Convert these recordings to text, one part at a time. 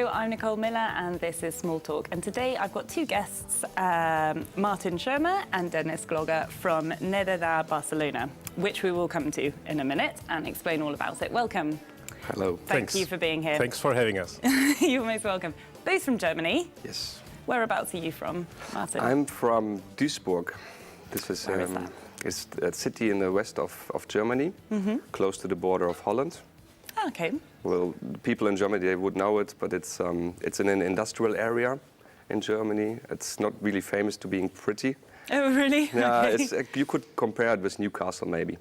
Hello, I'm Nicole Millar and this is Small Talk. And today I've got two guests, Marten Schirmer and Denis Gloger from NeDeNa Barcelona, which we will come to in a minute and explain all about it. Welcome. Hello. Thank you for being here. Thanks for having us. You're most welcome. Both from Germany. Yes. Whereabouts are you from, Marten? I'm from Duisburg. This is, Where is that? It's a city in the west of Germany, close to the border of Holland. Oh, okay. Well, people in Germany, they would know it, but it's in an industrial area in Germany. It's not really famous to being pretty. Oh, really? Yeah, Okay. you could compare it with Newcastle, maybe.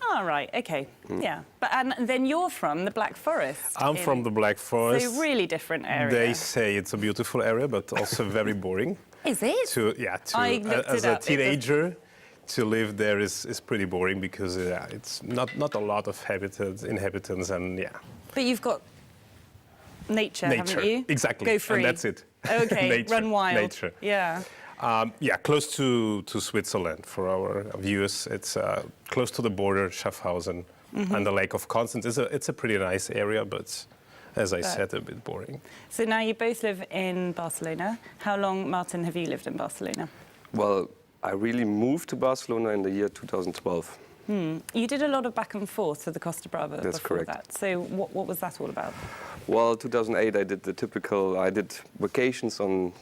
Oh, right, okay. Yeah. And then you're from the Black Forest. I'm from the Black Forest. So really different area. They say it's a beautiful area, but also very boring. Is it? I looked As it a up. teenager, to live there is pretty boring because it's not a lot of inhabitants, and yeah. But you've got nature, haven't you? Exactly. Go free. And that's it. Okay, Nature. run wild. Nature. Yeah. Yeah, close to Switzerland for our viewers. It's close to the border, Schaffhausen, and the Lake of Constance. It's a pretty nice area, but as I said, a bit boring. So now you both live in Barcelona. How long, Marten, have you lived in Barcelona? Well, I really moved to Barcelona in the year 2012. You did a lot of back and forth to the Costa Brava That's before correct. that. So what was that all about? Well, 2008, I did vacations on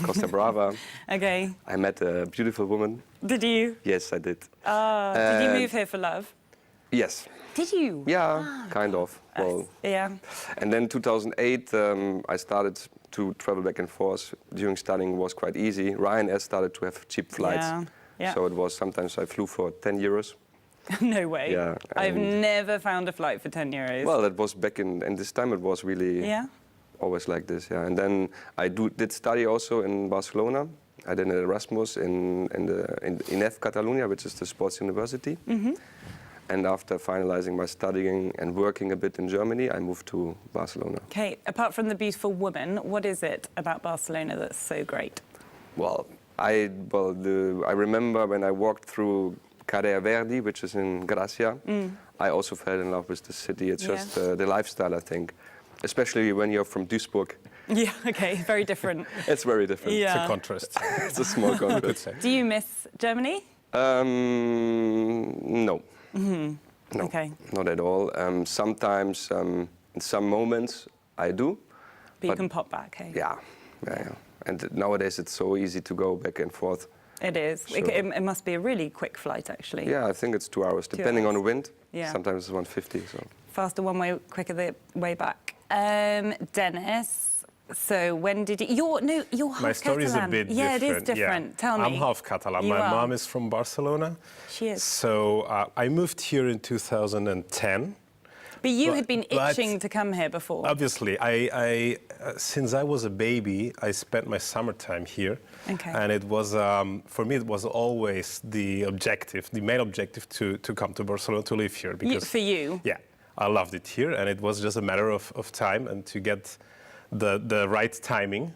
Costa Brava. Okay. I met a beautiful woman. Did you? Yes, I did. Did you move here for love? Yes. Did you? Yeah, kind of. Well, Yeah. and then 2008, I started to travel back and forth. During studying was quite easy. Ryanair started to have cheap flights. Yeah. Yeah. So it was sometimes I flew for 10 euros. No way. Yeah, I've and- never found a flight for 10 euros. Well, that was back in this time. It was really Yeah. always like this. Yeah, and then I did study also in Barcelona. I did an Erasmus in INEF Catalonia, which is the sports university. And after finalizing my studying and working a bit in Germany, I moved to Barcelona. Okay, apart from the beautiful woman, what is it about Barcelona that's so great? Well, I remember when I walked through Carrer Verdi, which is in Gracia, I also fell in love with the city. It's just the lifestyle, I think. Especially when you're from Duisburg. Yeah, okay, very different. It's very different. Yeah. It's a contrast. It's a small contrast. Do you miss Germany? No. No, Okay. not at all. Sometimes, in some moments, I do. But you can pop back, hey? Yeah. And nowadays it's so easy to go back and forth. It is. Sure. It must be a really quick flight, actually. Yeah, I think it's 2 hours, depending on the wind. Yeah. Sometimes it's 150. So. Faster one way, quicker the way back. Denis, so when did you... You're half My story is a Catalan. bit different. Yeah, it is different. Yeah. Tell me. I'm half Catalan. You My are. mom is from Barcelona. She is. So I moved here in 2010. But you had been but- itching to come here before. Obviously, I since I was a baby, I spent my summertime here, Okay. and it was for me it was always the main objective to come to Barcelona to live here because For you? yeah, I loved it here, and it was just a matter of time and to get the right timing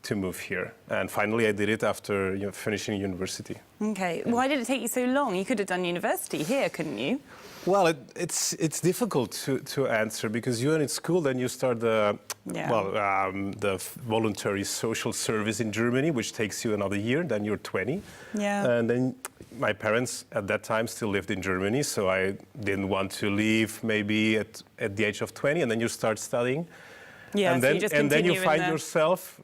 to move here. And finally, I did it after finishing university. Okay. Why did it take you so long? You could have done university here, couldn't you? Well, it's difficult to answer because you're in school, then you start the voluntary social service in Germany, which takes you another year. Then you're 20, Yeah. and then my parents at that time still lived in Germany, so I didn't want to leave maybe at the age of 20, and then you start studying. Yeah, and so then you just and then you continue in find the- yourself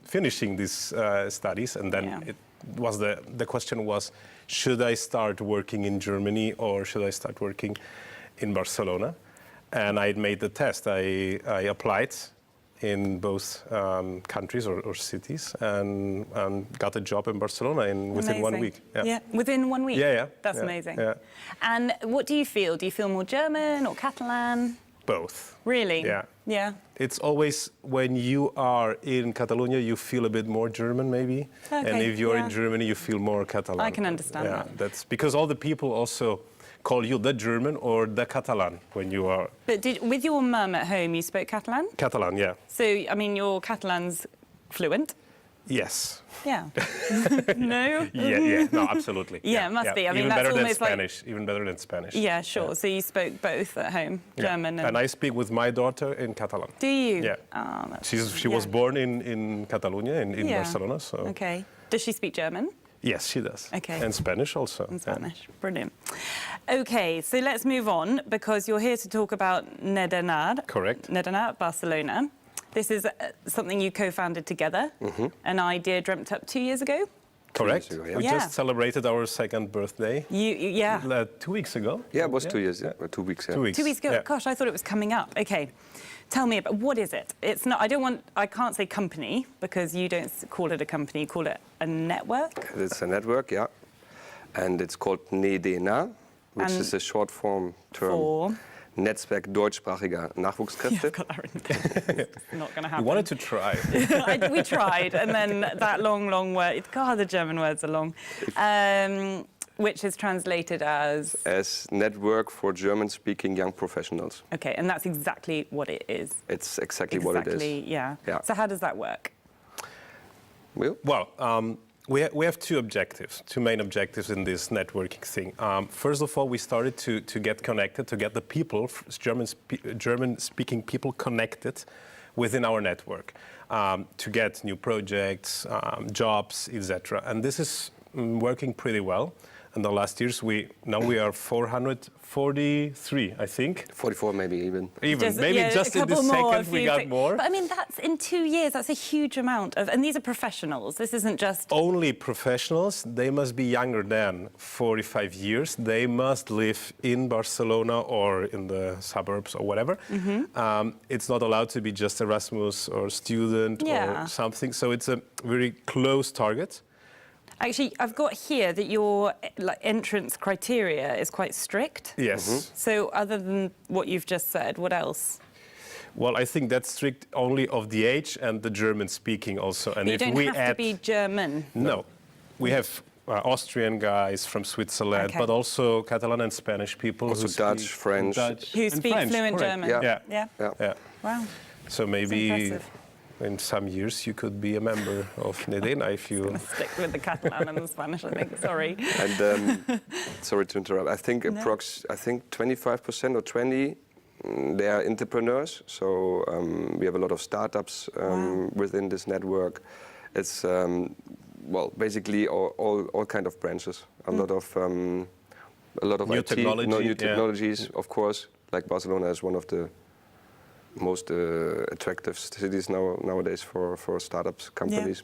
finishing these studies, and then Yeah. it was the question was, should I start working in Germany or should I start working in Barcelona? And I made the test. I applied in both countries or cities and got a job in Barcelona within 1 Amazing. week. Yeah, within 1 week? Yeah. That's Yeah, amazing. yeah. And what do you feel? Do you feel more German or Catalan? Both. Really? Yeah. Yeah. It's always when you are in Catalonia, you feel a bit more German, maybe. Okay, And if you're yeah. in Germany, you feel more Catalan. I can understand yeah, that. That's because all the people also call you the German or the Catalan when you are But with your mum at home, you spoke Catalan? Catalan. Yeah. So, I mean, your Catalan's fluent? Yes. Yeah. No? Yeah, no, absolutely. Yeah, it must be. I mean, even that's better than almost like- Spanish. Even better than Spanish. Yeah, sure. Yeah. So you spoke both at home, Yeah. German And I speak with my daughter in Catalan. Do you? Yeah. Oh, that's... She was born in Catalonia, in Yeah. Barcelona. So Okay. Does she speak German? yes, she does. Okay. And Spanish also. In Spanish. Brilliant. Okay, so let's move on because you're here to talk about NeDeNa. Correct. NeDeNa, Barcelona. This is something you co-founded together, an idea dreamt up 2 years ago. Correct. 2 years ago, yeah. We Yeah. just celebrated our second birthday Yeah. 2 weeks ago. Yeah, it was 2 years, yeah. 2 weeks, yeah. 2 weeks. 2 weeks ago. Yeah. Gosh, I thought it was coming up. Okay. Tell me about what is it? It's not. I can't say company because you don't call it a company. You call it a network. It's a network, yeah. And it's called NeDeNa, which And is a short form term. For Netzwerk deutschsprachiger Nachwuchskräfte. I've got that written down. It's not going to We happen. wanted to try. We tried, and then that long word. God, the German words are long. Which is translated as. As network for German-speaking young professionals. Okay, and that's exactly what it is. It's exactly what it is. Yeah. Yeah. So how does that work? Well, we have two objectives, two main objectives in this networking thing. First of all, we started to get connected, to get the people, German-speaking people connected within our network, to get new projects, jobs, etc. And this is working pretty well. In the last years, we are 443, I think. 44 maybe even. Maybe a just in couple this more, second we got more. But I mean, that's in 2 years. That's a huge amount of, and these are professionals. This isn't just. Only professionals. They must be younger than 45 years. They must live in Barcelona or in the suburbs or whatever. It's not allowed to be just Erasmus or student Yeah. or something. So it's a very close target. Actually, I've got here that your entrance criteria is quite strict. Yes. So other than what you've just said, what else? Well, I think that's strict only of the age and the German speaking also. And But you if don't we have add, to be German. no, we have Austrian guys from Switzerland, Okay. but also Catalan and Spanish people Also who Dutch, speak French. Who and speak French, fluent correct. German. Yeah. Yeah. Yeah. Yeah. Wow. So maybe impressive. in some years you could be a member of NeDeNa if you. Stick with the Catalan and the Spanish, I think. Sorry. And sorry to interrupt. I think I think 25% or 20 they are entrepreneurs. So we have a lot of startups within this network. It's well, basically all kind of branches. A lot of New IT, technology, new yeah. technologies, of course. Like Barcelona is one of the most attractive cities nowadays for startups companies.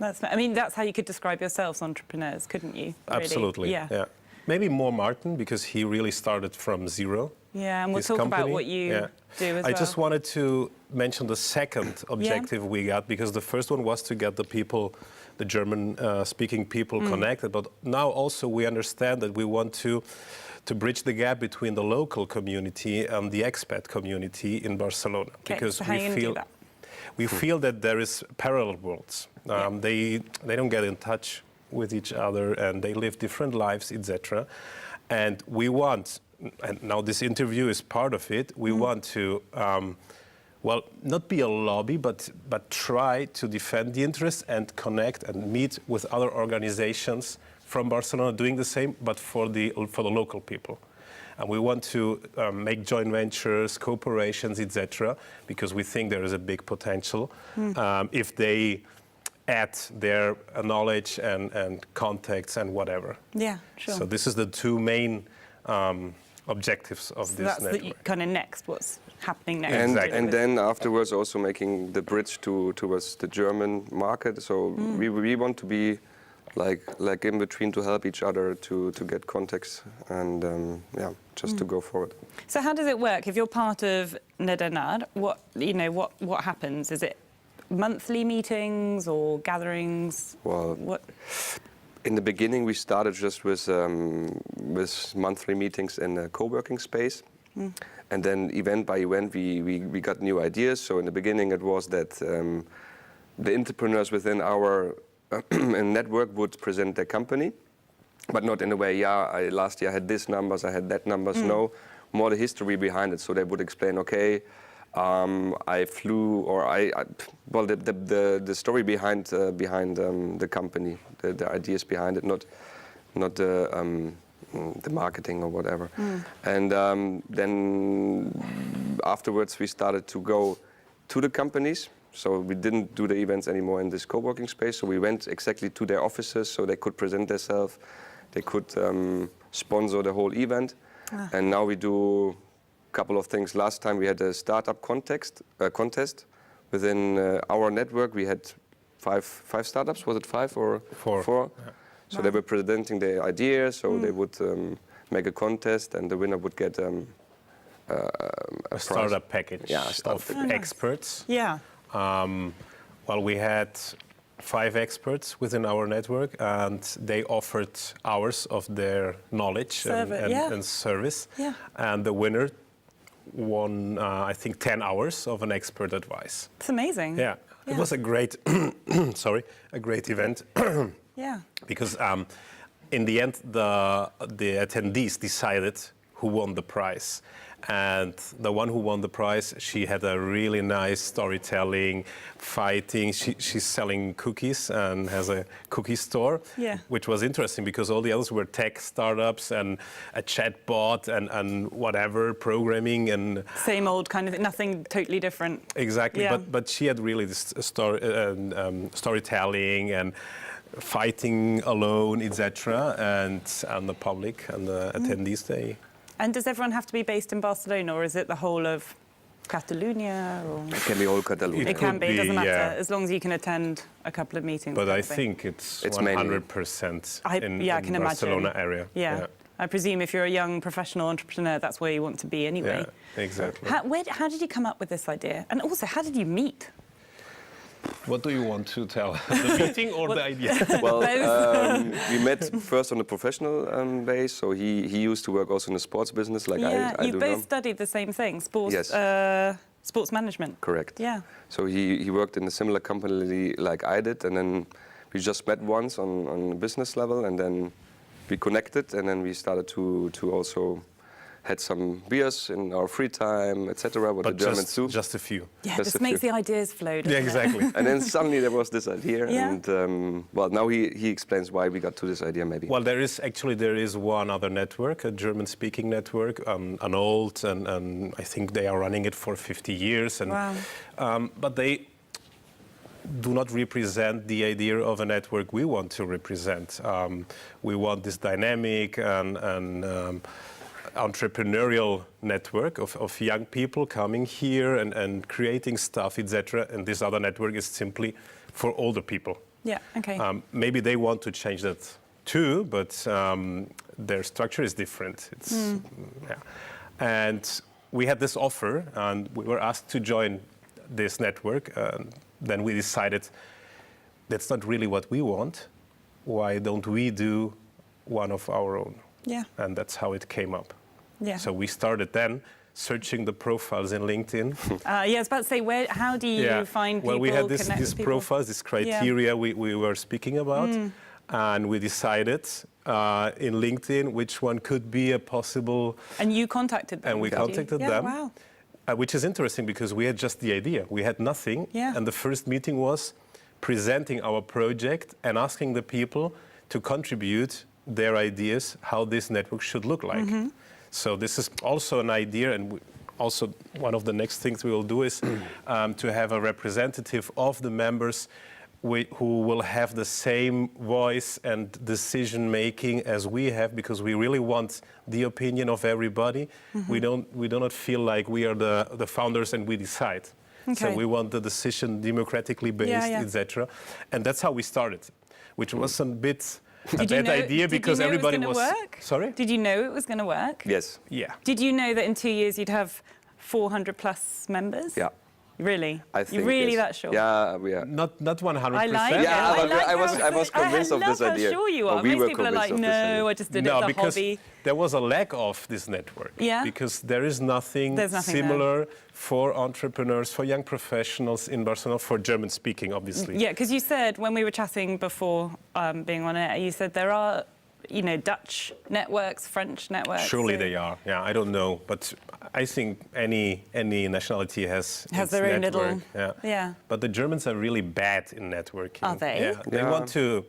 I mean, that's how you could describe yourselves, entrepreneurs, couldn't you? Really? Absolutely. Yeah. Maybe more Marten because he really started from zero. Yeah, and we'll his talk about company. what you do as I well. just wanted to mention the second objective we got because the first one was to get the people, the German-speaking people connected, but now also we understand that we want to bridge the gap between the local community and the expat community in Barcelona. Okay, Because so how are you gonna do that? we feel that there is parallel worlds. They don't get in touch with each other and they live different lives, etc. And we want, and now this interview is part of it, we want to, well, not be a lobby, but try to defend the interests and connect and meet with other organizations from Barcelona doing the same, but for the local people. And we want to make joint ventures, cooperations, etc., because we think there is a big potential if they add their knowledge and contacts and whatever. Yeah, sure. So this is the two main objectives of this That's network. the kind of next, what's happening next. Exactly. And then afterwards also making the bridge towards the German market. So we want to be like in between to help each other to get contacts and just to go forward. So how does it work? If you're part of NeDeNa, what happens? Is it monthly meetings or gatherings? Well, What? in the beginning we started just with monthly meetings in a co-working space. And then event by event we got new ideas. So in the beginning it was that the entrepreneurs within our network would present their company, but not in a way, last year I had this numbers, I had that numbers. No, more the history behind it. So they would explain, okay, I flew, or well, the story behind the company, the ideas behind it, not the marketing or whatever. And then afterwards we started to go to the companies. So we didn't do the events anymore in this co-working space. So we went exactly to their offices so they could present themselves, they could sponsor the whole event. And now we do a couple of things. Last time we had a startup contest within our network. We had five startups. Was it 5 or 4? Yeah. So they were presenting their ideas. So they would make a contest, and the winner would get a startup package of experts. Yeah. Well, we had 5 experts within our network, and they offered hours of their knowledge and service. Yeah. And the winner won, I think, 10 hours of an expert advice. It's amazing. Yeah. It was a great, a great event. Yeah. Because in the end, the attendees decided who won the prize. And the one who won the prize, she had a really nice storytelling, fighting. She's selling cookies and has a cookie store, which was interesting because all the others were tech startups and a chatbot and whatever, programming and... Same old kind of, nothing totally different. Exactly, but she had really this storytelling and fighting alone, etc. And the public and the attendees, they... And does everyone have to be based in Barcelona, or is it the whole of Catalonia? Or? It can be all Catalonia. It can be, doesn't matter, as long as you can attend a couple of meetings. But I think it's 100% in the Barcelona area. Yeah. I presume if you're a young professional entrepreneur, that's where you want to be anyway. Yeah, exactly. How did you come up with this idea? And also, how did you meet? What do you want to tell? The meeting or the idea? Well, we met first on a professional base. So he used to work also in the sports business, like I do. You both studied the same thing, sports. Yes. Sports management. Correct. Yeah. So he worked in a similar company like I did, and then we just met once on a business level, and then we connected, and then we started to also had some beers in our free time, etc. What the Germans do. Just a few. Yeah, this makes the ideas flow. Yeah, exactly. And then suddenly there was this idea, and well, now he explains why we got to this idea, maybe. Well, there is one other network, a German-speaking network, an old, and I think they are running it for 50 years. And, but they do not represent the idea of a network we want to represent. We want this dynamic and entrepreneurial network of young people coming here and creating stuff, etc. And this other network is simply for older people. Yeah, okay. Maybe they want to change that too, but their structure is different. And we had this offer, and we were asked to join this network. Then we decided that's not really what we want. Why don't we do one of our own? Yeah. And that's how it came up. Yeah. So we started then searching the profiles in LinkedIn. I was about to say, how do you find people? Well, we had these profiles, this criteria we were speaking about, and we decided in LinkedIn which one could be a possible... And you contacted them? And we contacted them. Wow. Which is interesting because we had just the idea. We had nothing. Yeah. And the first meeting was presenting our project and asking the people to contribute their ideas, how this network should look like. So this is also an idea, and also one of the next things we will do is to have a representative of the members who will have the same voice and decision making as we have, because we really want the opinion of everybody. We do not feel like we are the founders and we decide. So we want the decision democratically based, etc. And that's how we started, which was a bad idea because everybody was... Sorry? Did you know it was going to work? Yes. Yeah. Did you know that in 2 years you'd have 400 plus members? Yeah. Really? I think you're really that sure? Yeah, we are. Not 100%. I like it. Yeah, I was convinced of this idea. I love how sure you are. Most people are like, no, I just did it as a hobby. There was a lack of this network. Yeah. Because there is nothing similar for entrepreneurs, for young professionals in Barcelona, for German speaking, obviously. Yeah, because you said when we were chatting before being on air, you said there are Dutch networks, French networks? Surely they are. Yeah, I don't know, but I think any nationality has its their own network. little. Yeah. But the Germans are really bad in networking. Are they? Yeah. They want to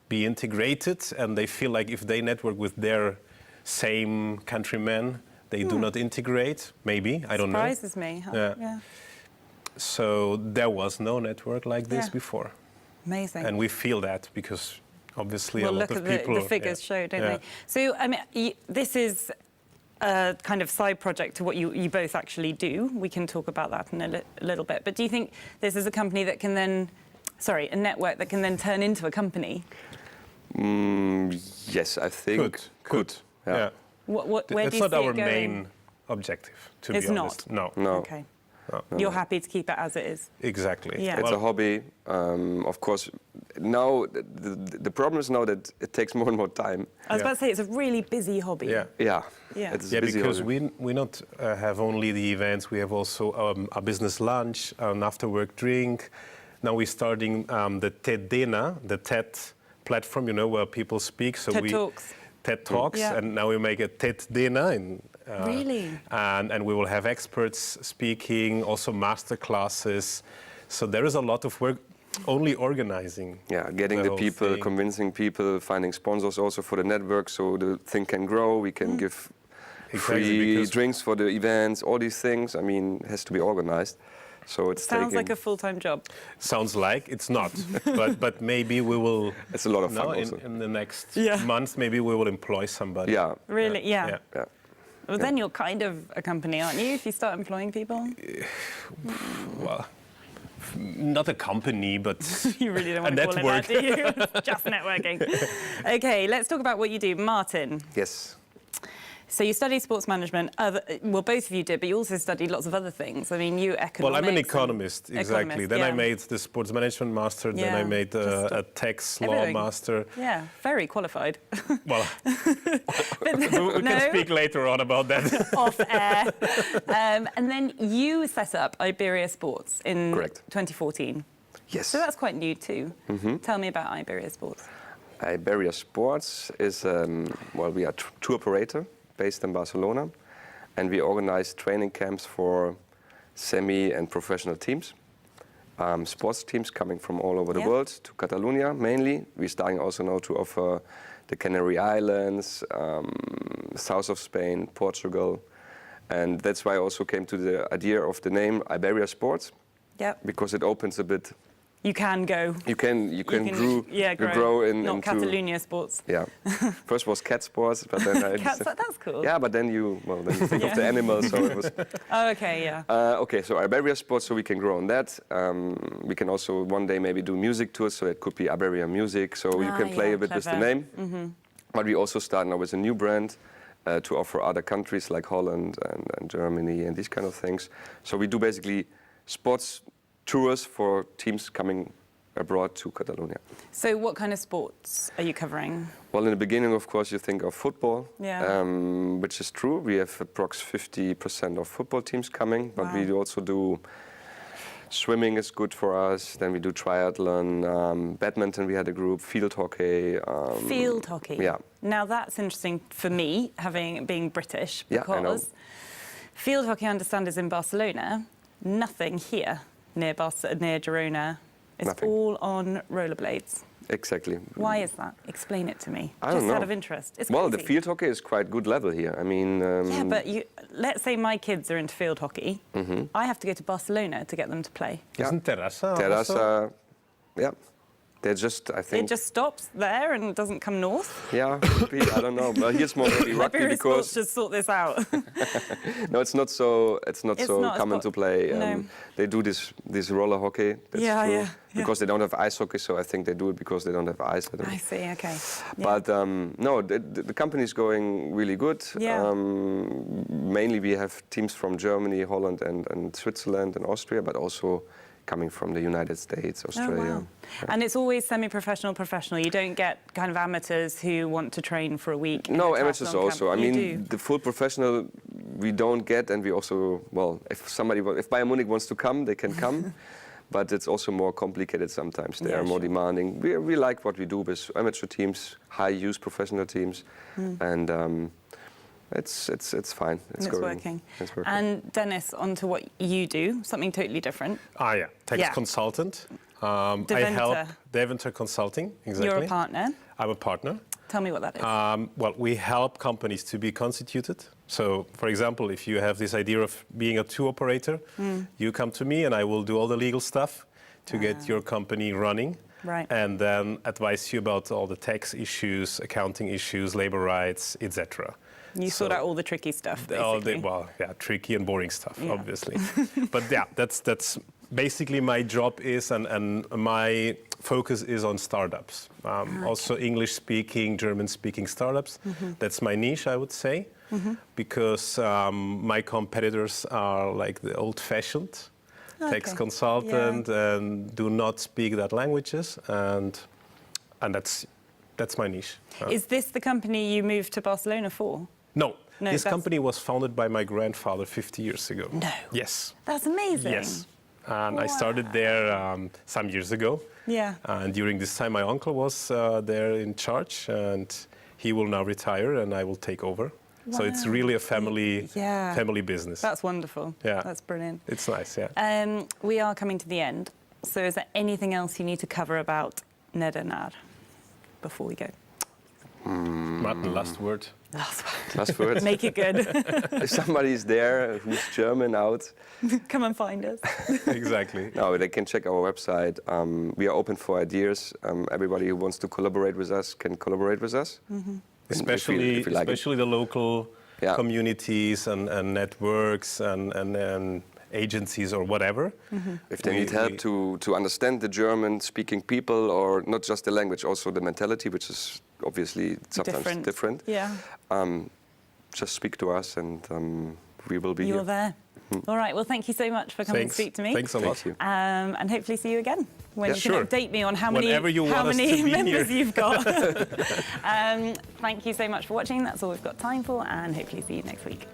be integrated, and they feel like if they network with their same countrymen, they do not integrate. Maybe, I don't know. Surprises me. Huh? Yeah. So there was no network like this before. Amazing. And we feel that because obviously a lot look of at people... the figures show, don't they? So, I mean, this is a kind of side project to what you both actually do. We can talk about that in a little bit. But do you think this is a company that can then... a network that can then turn into a company? Yes, I think could. Yeah. Where It's do you not see our it going? main objective, to be It's honest. not? No. Okay. No. You're happy to keep it as it is? Exactly. Yeah. It's a hobby. Of course, now the problem is now that it takes more and more time. I was about to say, it's a really busy hobby. Yeah. Yeah. Yeah, It's a busy because hobby. we not have only the events, we have also a business lunch, an after-work drink. Now we're starting the NeDeNa, the TED platform, where people speak. So TED Talks. TED Talks, Yeah. and now we make a NeDeNa. Really? And we will have experts speaking, also master classes. So there is a lot of work only organizing. Yeah, getting the whole people, thing. convincing people, finding sponsors also for the network so the thing can grow. We can give free because- drinks for the events, all these things. I mean, it has to be organized. So it's Sounds taking... like a full-time job. Sounds like it's not, but maybe we will. It's a lot of fun No, also. in the next Yeah. months, maybe we will employ somebody. Yeah. Really? Yeah. Yeah. Well, then you're kind of a company, aren't you, if you start employing people? Well, not a company, but You really don't want a to call network. it that, do you? Just networking. OK, let's talk about what you do. Martin, Yes. so you studied sports management. Well, both of you did, but you also studied lots of other things. I mean, you economics. well, I'm an and- economist, exactly. Economist, Then I yeah. made the sports management master. Then Yeah, I made just a tax law everything. master. Yeah, very qualified. Well, But we no, can speak later on about that. off air. And then you set up Iberia Sports in Correct. 2014. Yes. So that's quite new too. Tell me about Iberia Sports. Iberia Sports is, we are tour operator based in Barcelona, and we organize training camps for semi and professional teams, sports teams coming from all over the Yeah. world to Catalonia mainly. We're starting also now to offer the Canary Islands, south of Spain, Portugal, and that's why I also came to the idea of the name Iberia Sports, Yep. because it opens a bit. You can go. You can grow. grow in Not into Catalonia Sports. yeah. First was cat sports, but then I Cats, that's cool. yeah, but then you think of the animals, so it was Oh, OK, yeah. okay. So Iberia Sports, so we can grow on that. We can also one day maybe do music tours, so it could be Iberia Music. So you can play yeah, a bit with the clever. name. But we also start now with a new brand to offer other countries like Holland and Germany and these kind of things. So we do basically sports tours for teams coming abroad to Catalonia. So what kind of sports are you covering? Well, in the beginning, of course, you think of football, Yeah. which is true. We have approx 50% of football teams coming, but Wow. we also do swimming is good for us. Then we do triathlon, badminton. We had a group, field hockey. Field hockey. Yeah. Now that's interesting for me, being British, Yeah, I know. because field hockey, I understand, is in Barcelona. Nothing here near Girona. It's Nothing. all on rollerblades. Exactly. Why is that? Explain it to me. I don't Just know. out of interest. It's Well, the crazy. field hockey is quite good level here. I mean, Yeah, but let's say my kids are into field hockey. I have to go to Barcelona to get them to play. Yeah. Isn't Terrassa also? Terrassa, yeah. They're just, I think. It just stops there and doesn't come north. Yeah, could be, I don't know. But here's more maybe rugby Iberia Sports because should sort this out. no, it's not so. It's not It's so not as common to play. no. They do this roller hockey. That's Yeah, true. yeah. Because they don't have ice hockey, so I think they do it because they don't have ice. I don't know. I see. Okay. Yeah. But no, the company is going really good. Yeah. Mainly we have teams from Germany, Holland, and Switzerland and Austria, but also coming from the United States, Australia. Oh, wow. And it's always semi-professional, professional. You don't get kind of amateurs who want to train for a week. in No, a amateurs triathlon also. camp. I You mean, do. the full professional we don't get, and we also, well, if Bayern Munich wants to come, they can come. but it's also more complicated sometimes. They Yeah, are more sure. demanding. We like what we do with amateur teams, high-use professional teams, and it's fine. It's going. working. It's working. And Denis, on to what you do, something totally different. Yeah, tax Yeah. consultant. I NeDeNa. help NeDeNa Consulting, exactly. You're a partner. I'm a partner. Tell me what that is. Well, we help companies to be constituted. So, for example, if you have this idea of being a tour operator, you come to me and I will do all the legal stuff to get your company running. Right. And then advise you about all the tax issues, accounting issues, labor rights, etc. You sort out all the tricky stuff, basically. Tricky and boring stuff, Yeah. obviously. But yeah, that's basically my job is, and my focus is on startups. Also English-speaking, German-speaking startups. That's my niche, I would say, because my competitors are like the old-fashioned tax consultant and do not speak that languages, and that's my niche. Is this the company you moved to Barcelona for? No, this that's- company was founded by my grandfather 50 years ago. No. Yes. That's amazing. Yes. And I started there some years ago. Yeah. And during this time, my uncle was there in charge, and he will now retire, and I will take over. So it's Wow. really a family Yeah. family business. That's wonderful. Yeah. That's brilliant. It's nice, yeah. We are coming to the end. So is there anything else you need to cover about NeDeNa before we go? Marten, last word. Last word. Make it good. If somebody's there who's German out, Come and find us. Exactly. no, they can check our website. We are open for ideas. Everybody who wants to collaborate with us can collaborate with us. Especially, if you like it. especially the local Yeah. communities and networks and agencies or whatever. If they need help to understand the German-speaking people, or not just the language, also the mentality, which is obviously sometimes different. Yeah. Just speak to us, and we will be You're here. there. All right. Well, thank you so much for coming Thanks. to speak to me. Thanks a lot. Thank you. And hopefully see you again when Yeah. you can Sure. update me on how many, Whenever you want us to be members here. you've got. Thank you so much for watching. That's all we've got time for, and hopefully see you next week.